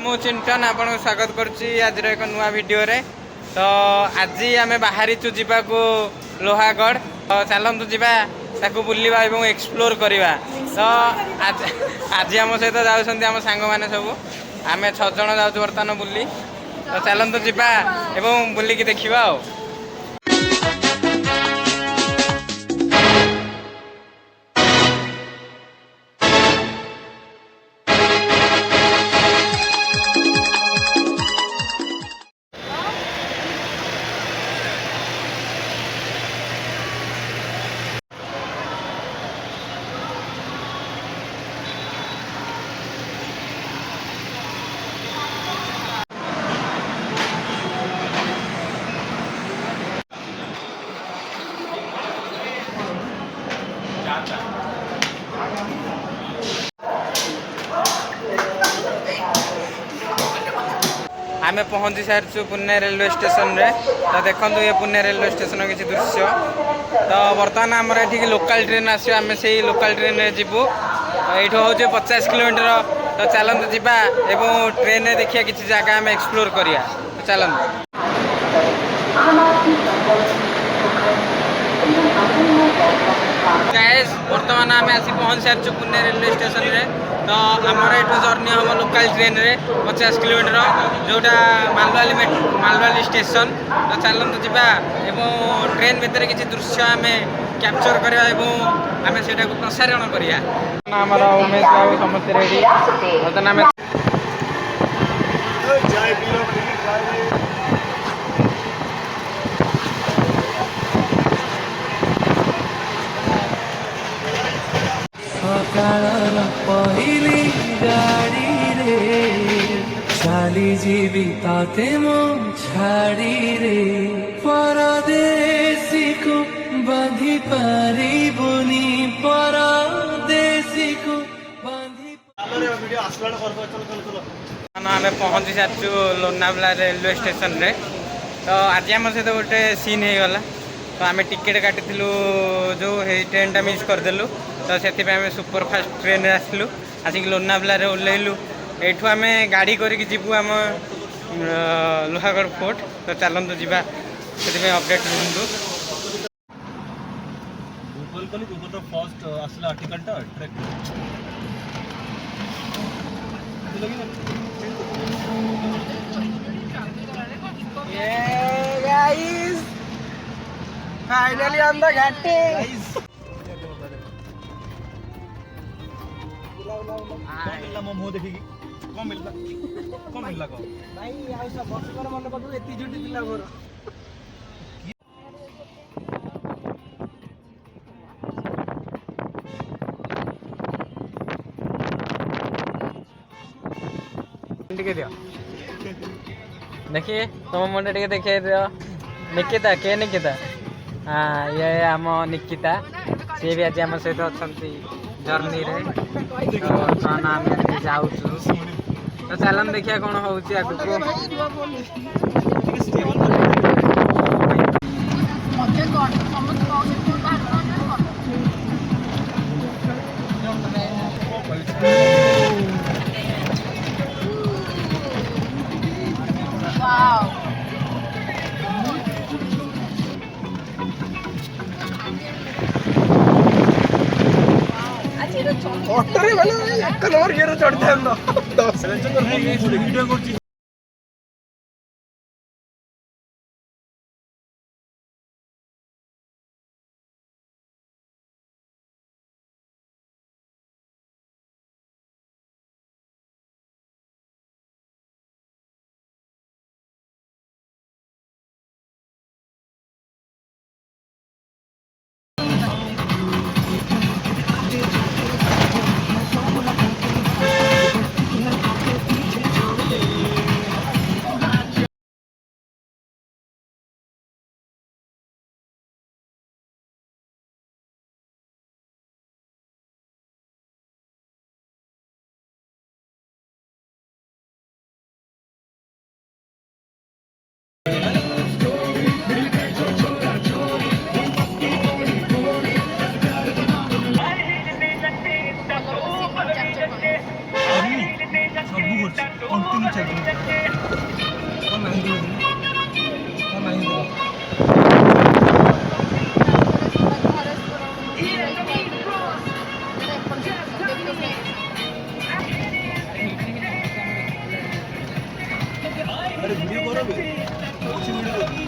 मु चिंटन आपन स्वागत करुच्ची आज एक नुआ वीडियो रे। तो आज आम बाहरी जावा को लोहागढ़ तो चलतु जावा ताकू बुलवा और एक्सप्लोर करवा। तो आज आज आम सहित जाऊँ आम सांग मैंने सब आम 6 जन जाऊँ बर्तमान बुली। तो चलतु जावा एवं बुलिकी देखा। आमे पहुँची सारी पुणे रेलवे स्टेशन रे। तो देखो ये पुणे रेलवे स्टेशन किसी दृश्य। तो बर्तमान आमर ये लोकल ट्रेन आस से लोकल ट्रेन रे जीवु। ये हूँ 50 किलोमीटर। तो चलते जावा एवं ट्रेन रे देखिए किसी जगह आम एक्सप्लोर करिया। चलते गाइस बर्तमान आम आसी पहुँच सारी पुणे रेलवे स्टेशन रे। तो आमर ये जर्नी हम लोकल ट्रेन रे 50 किलोमीटर जोटा मालवाली स्टेशन। तो चलते जावा एवं ट्रेन भितर किसी दृश्य आम कैप्चर करवा आम से प्रसारण करिया। आमर उमेश बाबू समस्त रेडी बर्तमान आम पहली गाड़ी रे चाली जीविताते मो छाड़ी रे परदेसी को बांधी पारी बुनी परदेसी को बांधी। आम पहुँची सारी लोनावला रेलवे स्टेशन रे। तो आज आम सहित गोटे सीन हो गला। तो आम टिकेट काटी जो ट्रेन टा मिस करदेलु। तो से सुपर फास्ट ट्रेन आसलु आसिक लोनावला ओह्लैलु। एठू आम गाड़ी करके जीवु आम लोहागढ़ फोर्ट। तो चलतु जावा से अपडेट दिखु। फर्स्ट आसला आर्टिकल टा track guys finally on the घाटी। मो मुँह देखिकी कौन मिलता कौन मिलला कौन भाई आ सब वर्ष मन पकड़ एति जुटी दिला मोर। टिके दियो देखिए तुम मुंडे टिके देखिए दियो। निकिता के निकिता हाँ ये आम निकिता सी भी आज आम सहित अच्छा जर्नी रे। तो आम जाऊँ तो चलन देखिए कौन हो ऑटोरे वाला एक नंबर हीरो चढ़ते हैं ना 10 वीडियो करछि। अरे वीडियो करो बे अच्छी वीडियो करो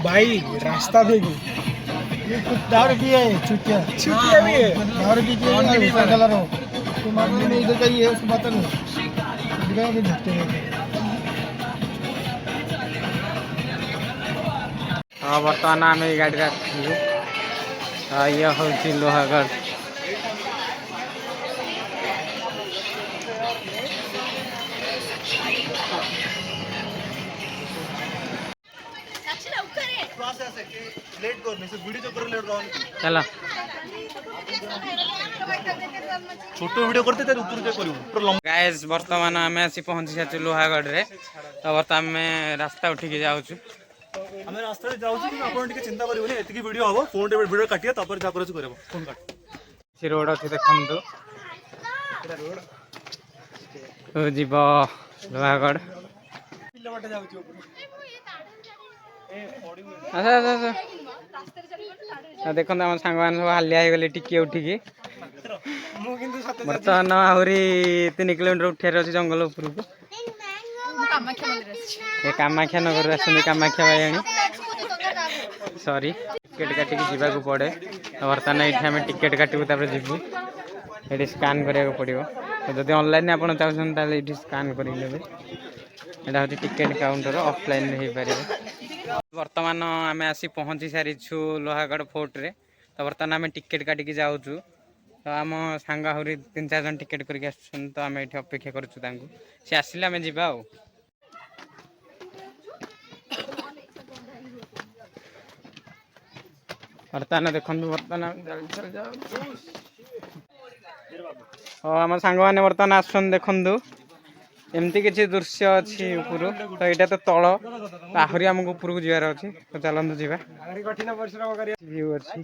भाई रास्ता देखो ये कुछ दारू भी है छुट्टियाँ छुट्टियाँ भी है दारू भी की है दूसरा कलर हो तो मामले में इधर का ही है उसको पता नहीं दिखाया भी झटके में हाँ बर्तमान आम ये गाड़ी रखू ये हूँ लोहागढ़ लेट कर नहीं से वीडियो जो कर लेट रहा चला छोटो वीडियो करते थे ऊपर जो करू पूरा लंबा गाइस वर्तमान आम आसी पहुंची सारी लोहागढ़ रे तो बर्तमान आम रास्ता उठिकी जाऊँ हमें रास्ता रे जाउछी कि आपण टिके चिंता करिवनी एतिकी वीडियो हबो फोन रे वीडियो काटिया तापर जा करछ करबो फोन काट से रोड अच्छे देखु तो जीव लोहागढ़ अच्छा अच्छा अच्छा देखो आम सांग मैंने सब हालिया हो गले टिके उठिकी बर्तमान आहरी 3 किलोमीटर उठियार अच्छे जंगल उपरको ये कामाख्या नगर आसते कामाख्या भाई सॉरी टिकेट काटिक जावाक पड़े तो बर्तमान ये आम टिकेट काटू जीवु ये स्कान करा पड़ो तो जब ऑनलाइन आप चाहते ये स्कान कर यहाँ हूँ टिकेट काउंटर ऑफलाइन हो पारे बर्तमान आम आसी पहुँची सारी लोहागढ़ फोर्ट रे तो बर्तमान आम टिकेट काटिक जाऊँ तो आम सांग आहरी 3-4 जन टिकेट करके तो आम ये अपेक्षा करूँ सी आसिले आम जा बर्तमान देखो बर्तमान चल जाओ हाँ आम सांग मैंने बर्तमान आसन देखु एमती किसी दृश्य अच्छी ऊपर तो यहाँ तो तल आहरी आमको ऊपर को जीवार अच्छे तो चलतु जा व्यू अच्छी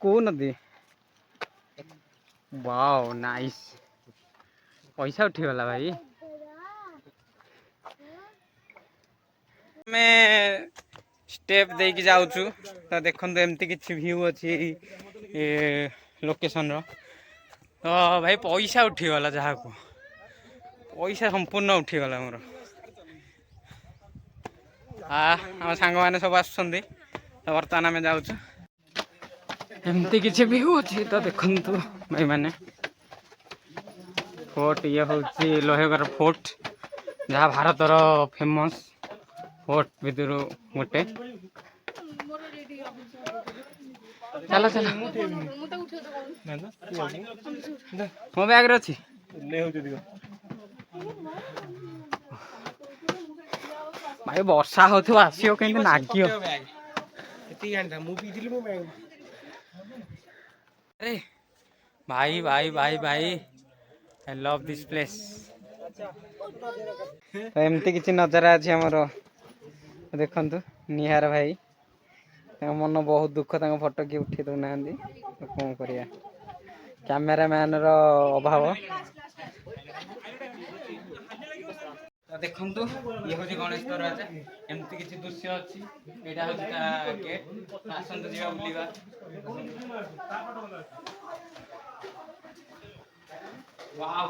कौ नदी वाओ नाइस पैसा उठीगला भाई मैं स्टेप देकी जाऊँ तो देखो एमती किसी व्यू अच्छी लोकेशन रो तो भाई पैसा उठीगला जहाँ को पैसा संपूर्ण उठीगला मोर आम सांग मैंने सब आसुँच तो बर्तमान आम जाऊँ एमती किसी व्यू अच्छी तो देखु भाई मैंने फोर्ट ये हूँ लोहागढ़ फोर्ट जहाँ भारतर फेमस फोर्ट भितर गोटे चलो चलो मो बैग रे अच्छी भाई वर्षा हो आसो कहीं नाग अरे भाई भाई भाई भाई आई लव दिस प्लेस तो एमती किसी नजारा अच्छे आमर देखु निहार भाई मन बहुत दुख फोटो किए उठे दौना तो कौन करिया कैमेरामैन रो अभाव तो देखु ये हूँ गणेश दरवाजा एमती किसी दृश्य अच्छी यहाँ हूँ गेट आसतु जा बुलवा वाव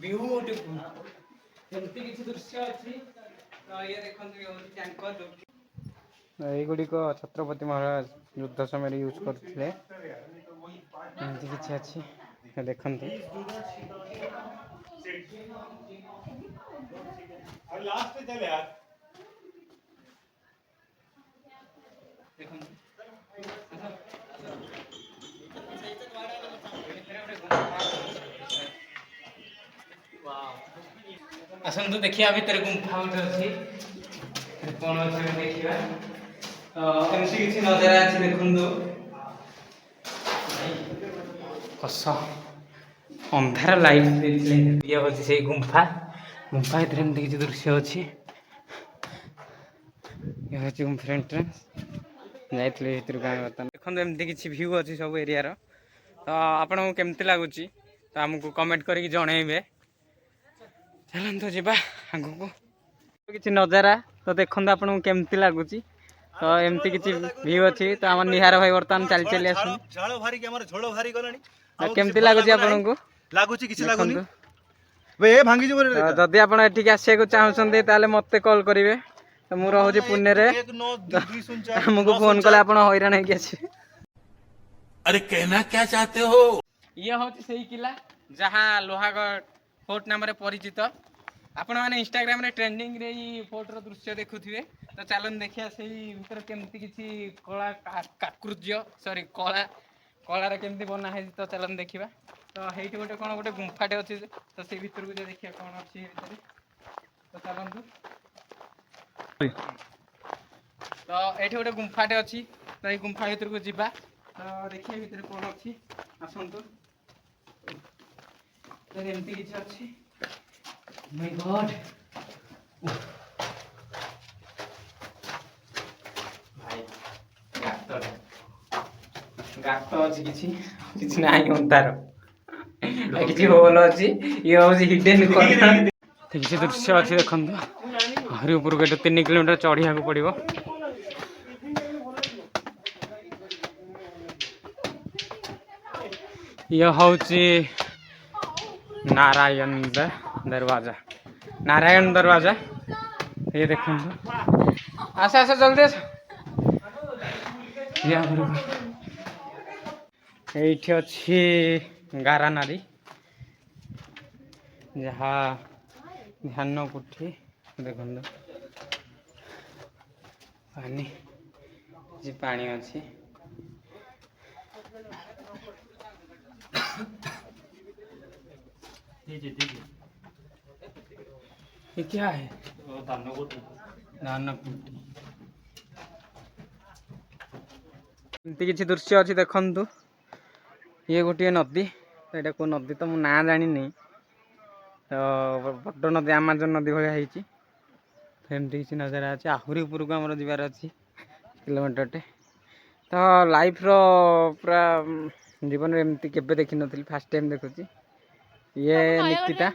ब्यूटीफुल एमती किसी दृश्य अच्छी तो ये देखो युड़िक छत्रपति महाराज युद्ध समय यूज करते एमती किसी अच्छी देखु वाव आसतु देखिए भितर गुंफा गोटे अच्छी कौन अच्छे देखा तो एमती किसी नजर अच्छी देखु कस अंधार लाइट ये हूँ से गुंफा गुंफा भर एमती किसी दृश्य अच्छी ये हूँ गुंफा एंट्रेंस जाइए भर बर्तमान देखो एमती किसी व्यू अच्छी सब एरिया तो आपन को केमती लगुच तो आमको कमेंट करके जनइबे चलते जावा आग को किसी नजारा तो देखो आपन को केमती लगुच तो एमती किसी व्यू अच्छी तो आम निहार भाई बर्तमान चली चली आस केमती लगुच आपन को जदि आप आसको चाहते मत कॉल करेंगे तो मुझे रोचे पुणे आमको फोन कले आप हैरान होगी आस अरे कहना क्या चाहते हो ये हूँ से किला जहाँ लोहागढ़ फोर्ट नाम परिचित आपण मैंने इंस्टाग्राम रे ट्रेंडिंग रे फोर्टर दृश्य देखुए तो चलन देखिए से भर केमती किसी कला काकृत्य सॉरी कला कलार केमती बना है तो चलन देखा तो ये गोटे कौन गोटे गुंफाटे अच्छे तो से भर को देखिए कौन अच्छी तो चलतु तो ये गोटे गुंफाटे अच्छी तो ये गुंफा भर को जीवा तो देखिए भर कौन अच्छी आसतु एमती किसी अच्छी माय गॉड गात अच्छी किसी ना अंधार किसी होल अच्छी ये हूँ हिडेन किसी दृश्य अच्छी देखो आहरी ऊपर को 3 किलोमीटर चढ़िया को पड़ो ये हूँ नारायण दरवाजा नारायण दरवाजा ये देखो आस आस जल्दी आस ये अच्छी गारा नारी जहाँ ध्यान कुठी देखो पानी पानी अच्छी ये क्या है धान कुटी एमती किसी दृश्य अच्छी देखु ये गोटे नदी यहाँ कौ नदी तो मुझे ना जानी तो बड़ नदी आमाजन नदी भाया एमती किसी नजर अच्छे आहरी ऊपर को आम जीवार अच्छी किलोमीटरटे तो लाइफ पूरा जीवन एमती केबे देखी नी फास्ट टाइम देखुची ये निकिता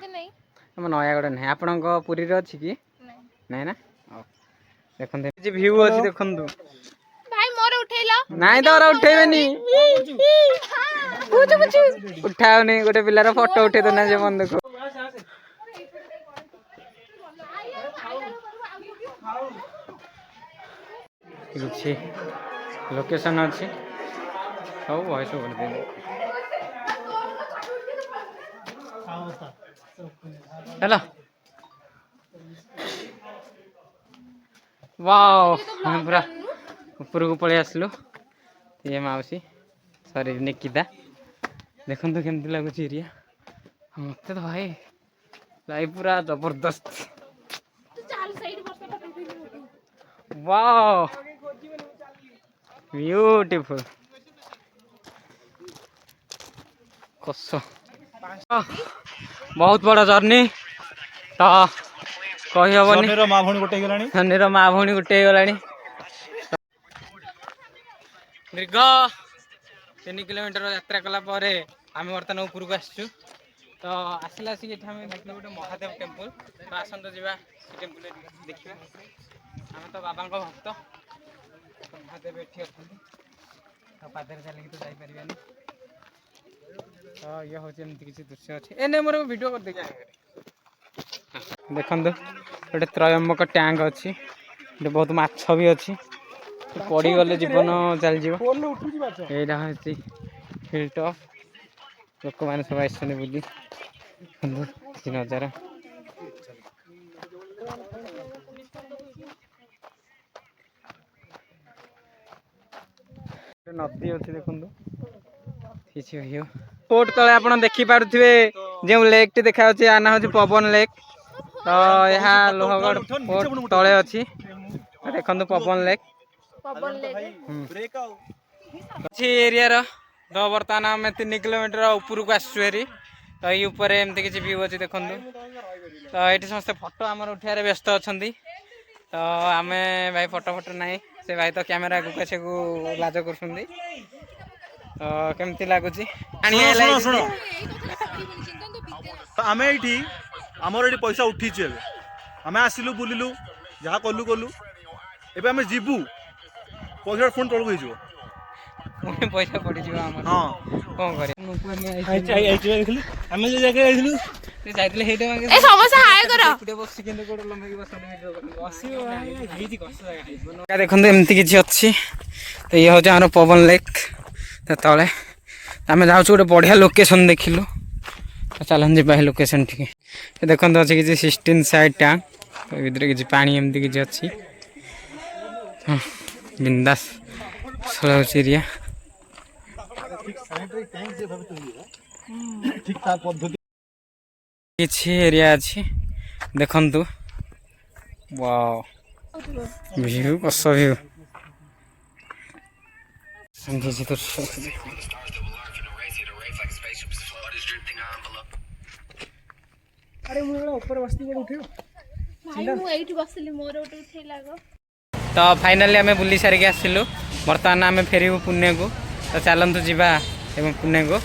आम नयागढ़ ना आपण पुरी अच्छी कि ना ना देखते व्यू अच्छी देखु नाई तो उठेबेनी उठाओनी गोटे पिलार फोटो उठे तो ना जे मन देखो किसी लोकेशन अच्छी सब वॉइस ओवर दे हेलो वाओ हम पूरा ऊपर को पलि आसलु ये मौसी सॉरी निकिता देखो तो केमती लगुच एरिया मत तो भाई लाइफ पूरा जबरदस्त वाओ ब्यूटीफुल कस बहुत बड़ा जर्नी तो कही हेनी माँ भौणी गोटे गलानी धनीर माँ भौणी गोटे गलानी दीर्घ 3 किलोमीटर यात्रा कला आम बर्तमान ऊपर को आसचु तो आसला आसिक देखिए गोटे महादेव टेम्पल तो आसत जा टेम्पल देखा आम तो बाबा भक्त महादेव ये अच्छा तो पादर चलिए तो जापर तो ये हूँ एमती किसी दृश्य अच्छे एने मोर वीडियो कर देखो गोटे त्रयंबक टैंक अच्छी बहुत माछ भी अच्छी पड़ी गले जीवन चली यहाँ हूँ हिल टॉप लोक मैंने सब आस बुली किसी नजारा नदी अच्छी देखो किसी पोर्ट तले आप देखिपे जो लेक टी देखा ना हूँ पवन लेक तो यहाँ लोहगढ़ फोर्ट तले अच्छी देखो पवन लेक अच्छी एरिया तो बर्तमान आम 3 किलोमीटर उपरको आसुरी तो ये ऊपर एमती किसी व्यू अच्छी देखो तो ये समस्त फोटो आमर उठार व्यस्त अच्छा तो आम भाई फोटो फोटो ना से भाई तो कैमेरा को कैसे को लाज कर तो केमती लगुच आम ये आमर ये पैसा उठीचु ए आम आसिलु बुलिलु जहाँ कलु कलु एबे आम जीवु पैसा फोन तलू हो पैसा पड़ हाँ कौन कर देखो एमती किसी अच्छी तो ये हूँ आम पवन लेक तो तले आम जाऊँ गोटे बढ़िया लोकेशन देखिलु तो चलन जी लोकेशन टी देखो अच्छे किसी 16 साइड टैंक तो भर किसी पानी एमती किसी अच्छी हाँ बिंदास एरिया किसी एरिया अच्छी देखु वाओ व्यू कस व्यू तो फाइनाली आम बुली सारिक आसिलु बर्तमान आम फेरबू पुणे को तो चलतु जावा एवं पुणे को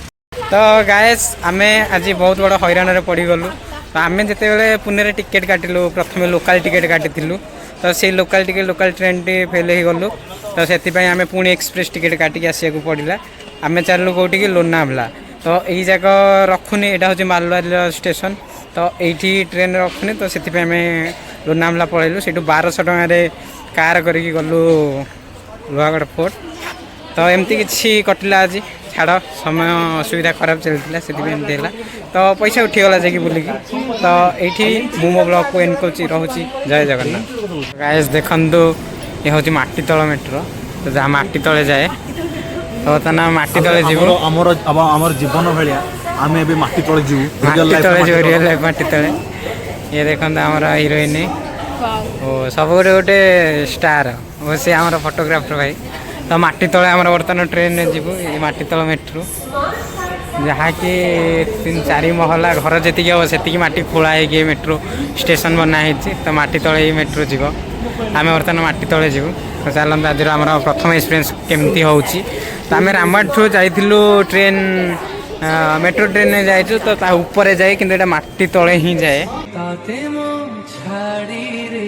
तो गाइस आम आज बहुत बड़ हैरान पड़गलु तो आम जिते पुणे टिकेट काटिलु प्रथम लोकाल टिकेट काटिलु तो से लोकाल ट्रेन टी फेल हो गलु तो से आम पुणी एक्सप्रेस टिकेट काटिक आसको पड़ा आम चलू कौटी लोनावला तो यही जाक रखुनी यहाँ हूँ मालवारी स्टेशन तो ये ट्रेन रखुनी तो से आम लोनावला पलैलु से 1200 टकर कार करके गलु लोहागढ़ फोर्ट तो एमती किसी कटिला आज छाड़ समय असुविधा खराब चलता से तो पैसा उठीगला जाकि बुलिकी तो ये मो ब्लॉग को एंड कर रोचे जय जगन्नाथ गाइस देखु ये हूँ माटी तल मेट्रो तो जहाँ माटी तले जाए तो तना माटी तले जीव आमर जीवन भाया आम ए माटी तले जीव रियल लाइफ माटी तले ये देखो आमर हिरोइन ओ सब गोटे गोटे स्टार ओ से आमर फोटोग्राफर भाई तो माटी तले आमर बर्तमान ट्रेन में जीवु ये माटी तल मेट्रो जहाँकि 3-4 महला घर जी हम से माटी खोला है मेट्रो स्टेशन बनाई तो माटी तले ही मेट्रो जीव आम बर्तमान माटी तले जीवु तो चलते आज आम प्रथम एक्सपीरियंस केमती हो तो आम रामबाड़ ठू जाइलु ट्रेन मेट्रो ट्रेन में जाइछु तो ऊपर जाए कि माटी तले ही जाए ताते मो छाड़ी रे